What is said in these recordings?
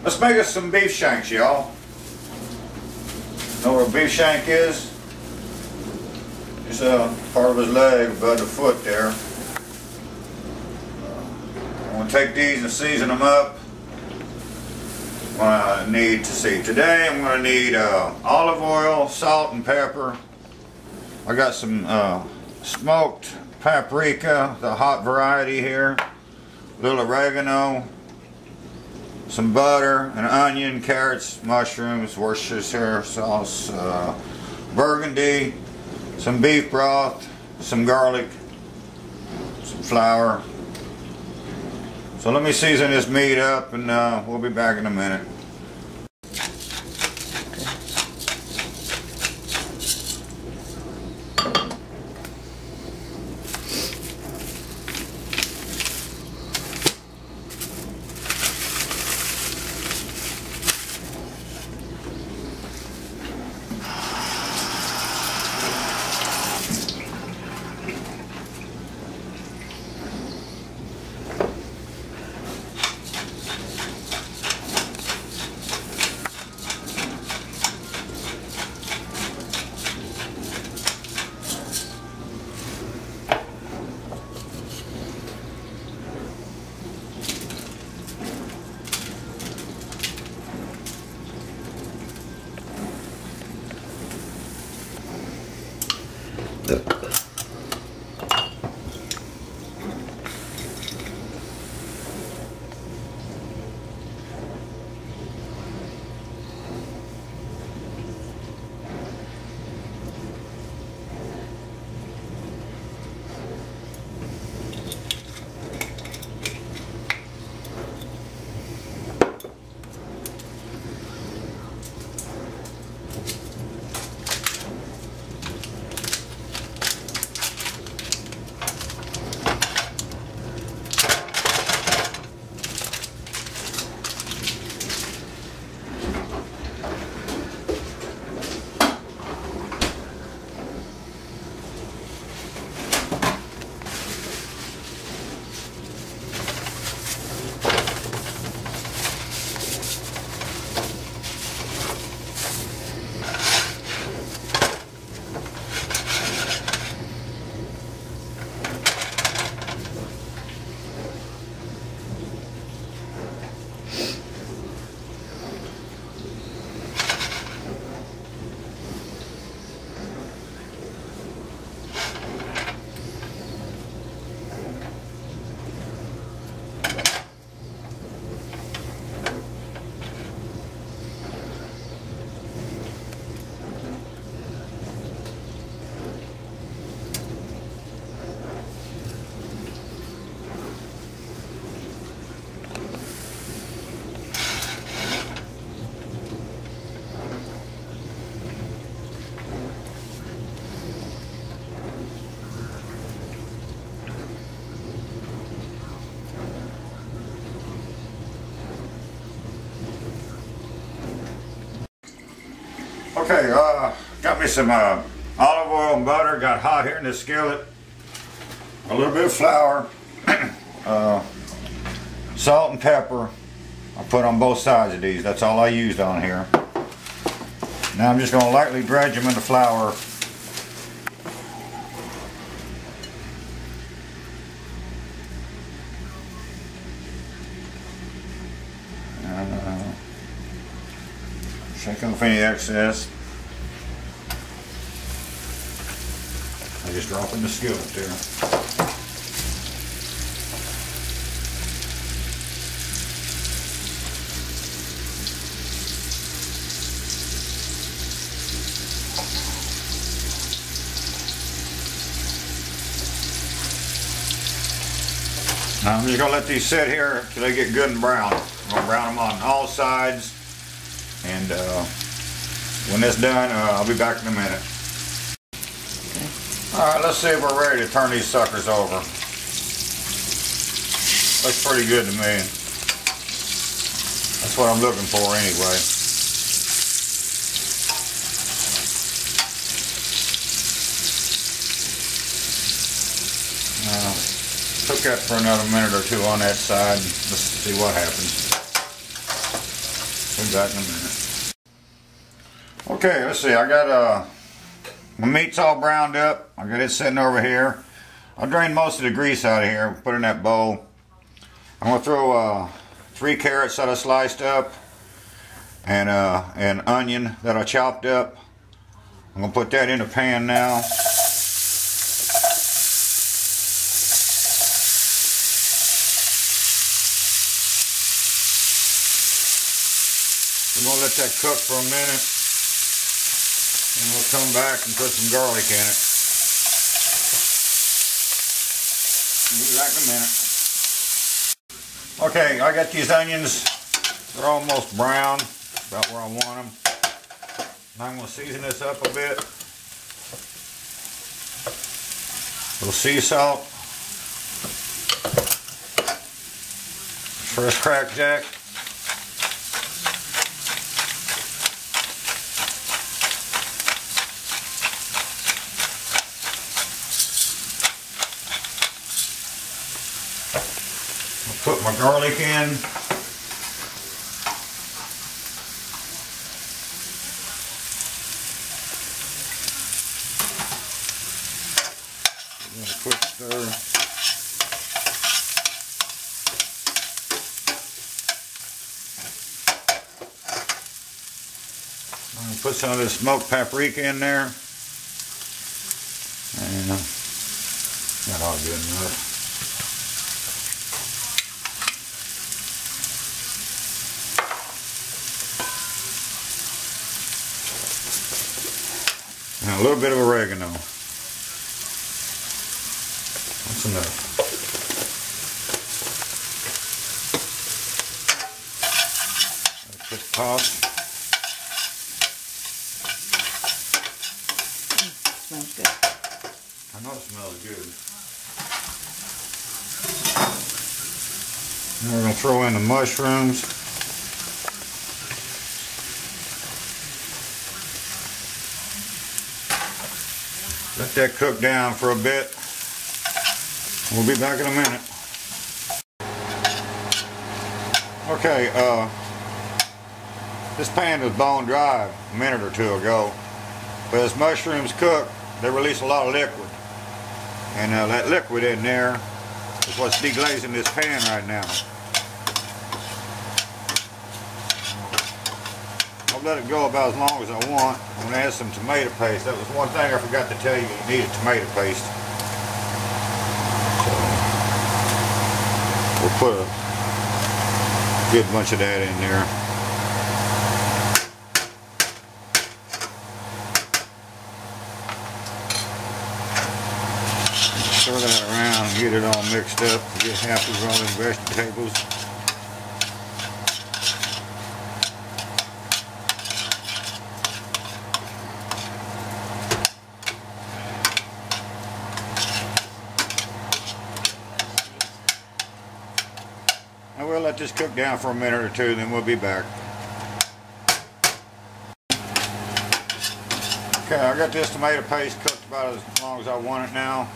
Let's make us some beef shanks, y'all. Know what a beef shank is? It's part of his leg above the foot there. I'm going to take these and season them up. What I need to see today, I'm going to need olive oil, salt and pepper. I got some smoked paprika, the hot variety here, a little oregano, some butter, an onion, carrots, mushrooms, Worcestershire sauce, Burgundy, some beef broth, some garlic, some flour. So let me season this meat up and we'll be back in a minute. Okay, got me some olive oil and butter, got hot here in this skillet. A little bit of flour, salt and pepper. I put on both sides of these, that's all I used on here. Now I'm just going to lightly dredge them in the flour. Shake off any excess. I just drop in the skillet there. Now I'm just going to let these sit here till they get good and brown. I'm going to brown them on all sides. And when it's done, I'll be back in a minute. Alright, let's see if we're ready to turn these suckers over. Looks pretty good to me. That's what I'm looking for anyway. Cook that for another minute or two on that side. Let's see what happens. Be back in a minute. Okay, let's see. I got my meat's all browned up. I got it sitting over here. I drained most of the grease out of here. Put it in that bowl. I'm gonna throw 3 carrots that I sliced up and an onion that I chopped up. I'm gonna put that in the pan now. We're gonna let that cook for a minute, and we'll come back and put some garlic in it. We'll be back in a minute. Okay, I got these onions. They're almost brown, about where I want them. Now I'm gonna season this up a bit. A little sea salt, fresh cracked jack. Put my garlic in. Give it a quick stir. I'm going to put some of this smoked paprika in there. And that ought to be enough. And a little bit of oregano. That's enough. Just toss. Smells good. I know it smells good. Now we're going to throw in the mushrooms. Let that cook down for a bit. We'll be back in a minute. Okay, this pan was bone dry a minute or two ago. But as mushrooms cook, they release a lot of liquid. And that liquid in there is what's deglazing this pan right now. I'll let it go about as long as I want. I'm going to add some tomato paste. That was one thing I forgot to tell you. You needed tomato paste. So we'll put a good bunch of that in there. Stir that around and get it all mixed up. Get half of all them vegetables. And we'll let this cook down for a minute or two, then we'll be back. Okay, I got this tomato paste cooked about as long as I want it now.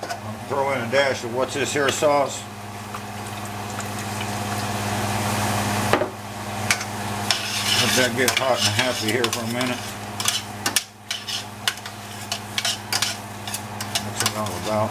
I'll throw in a dash of what's this here sauce. Let that get hot and happy here for a minute. What's it all about?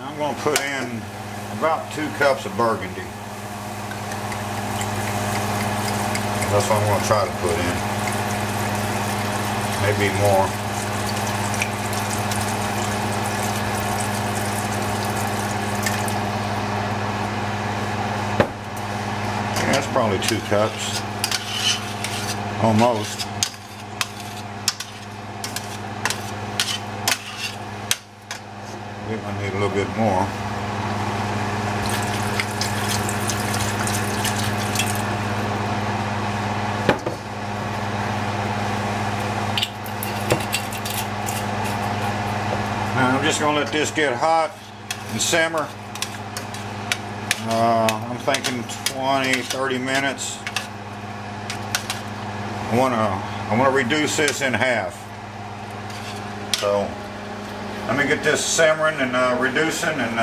I'm going to put in about 2 cups of Burgundy. That's what I'm going to try to put in. Maybe more. Yeah, that's probably 2 cups. Almost. I think I need a little bit more. Now I'm just going to let this get hot and simmer. I'm thinking 20-30 minutes. I want to reduce this in half. So let me get this simmering and reducing, and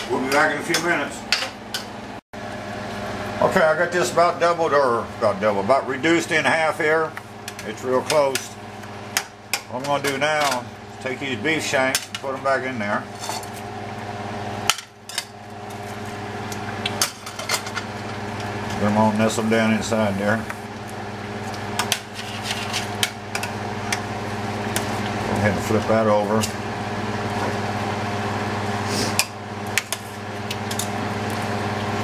we'll be back in a few minutes. Okay, I got this about about reduced in half here. It's real close. What I'm going to do now is take these beef shanks and put them back in there. Get them all nestled down inside there. Go ahead and flip that over.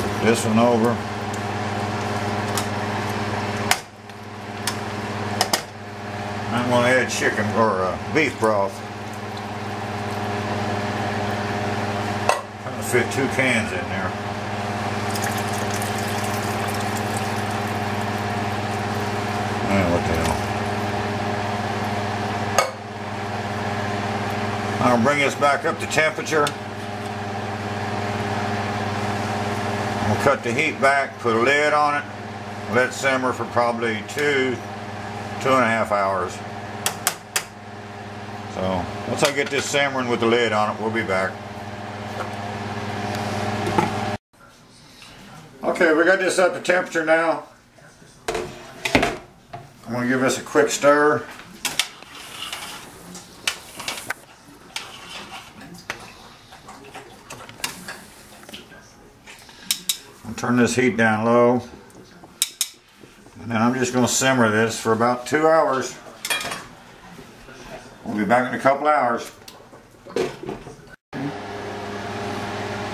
Flip this one over. I'm going to add chicken or beef broth. Trying to fit 2 cans in there. What the hell? I'm going to bring this back up to temperature. I'm going to cut the heat back, put a lid on it, let it simmer for probably 2.5 hours. So once I get this simmering with the lid on it, we'll be back. Okay, we got this up to temperature now. I'm going to give this a quick stir. I'll turn this heat down low. And then I'm just going to simmer this for about 2 hours. We'll be back in a couple hours.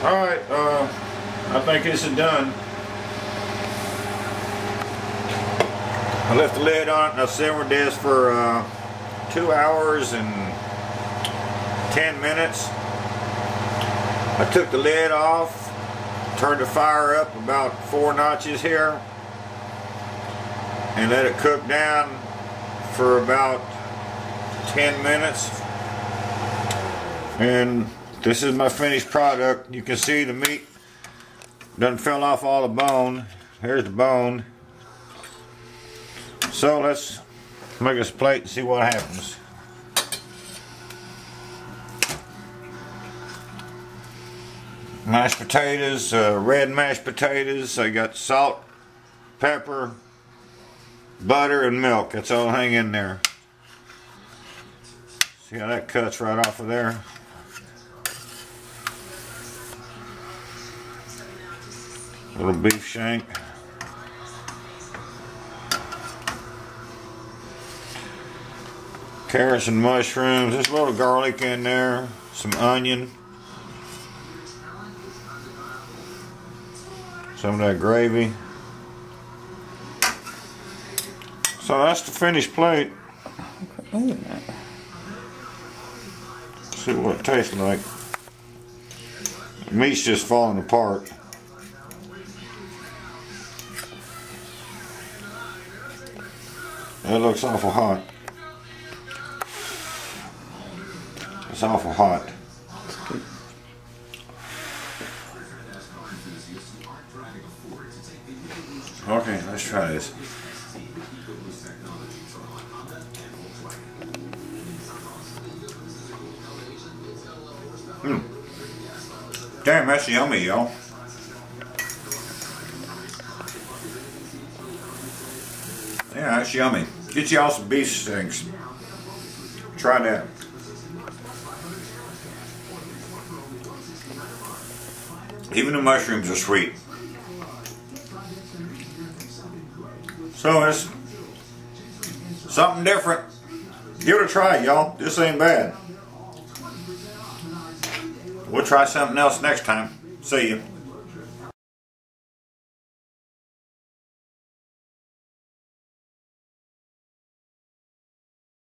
Alright, I think this is done. I left the lid on it and I simmered this for 2 hours and 10 minutes. I took the lid off, turned the fire up about 4 notches here, and let it cook down for about 10 minutes. And this is my finished product. You can see the meat doesn't fell off all the bone. Here's the bone. So let's make us a plate and see what happens. Mashed potatoes, red mashed potatoes. I got salt, pepper, butter, and milk. That's all hang in there. See how that cuts right off of there? Little beef shank. Carrots and mushrooms. There's a little garlic in there. Some onion. Some of that gravy. So that's the finished plate. See what it tastes like. The meat's just falling apart. That looks awful hot. It's awful hot. Okay, let's try this. Damn, that's yummy, y'all. Yeah, that's yummy. Get y'all some beef shanks. Try that. Even the mushrooms are sweet. So it's something different. Give it a try, y'all. This ain't bad. We'll try something else next time. See you.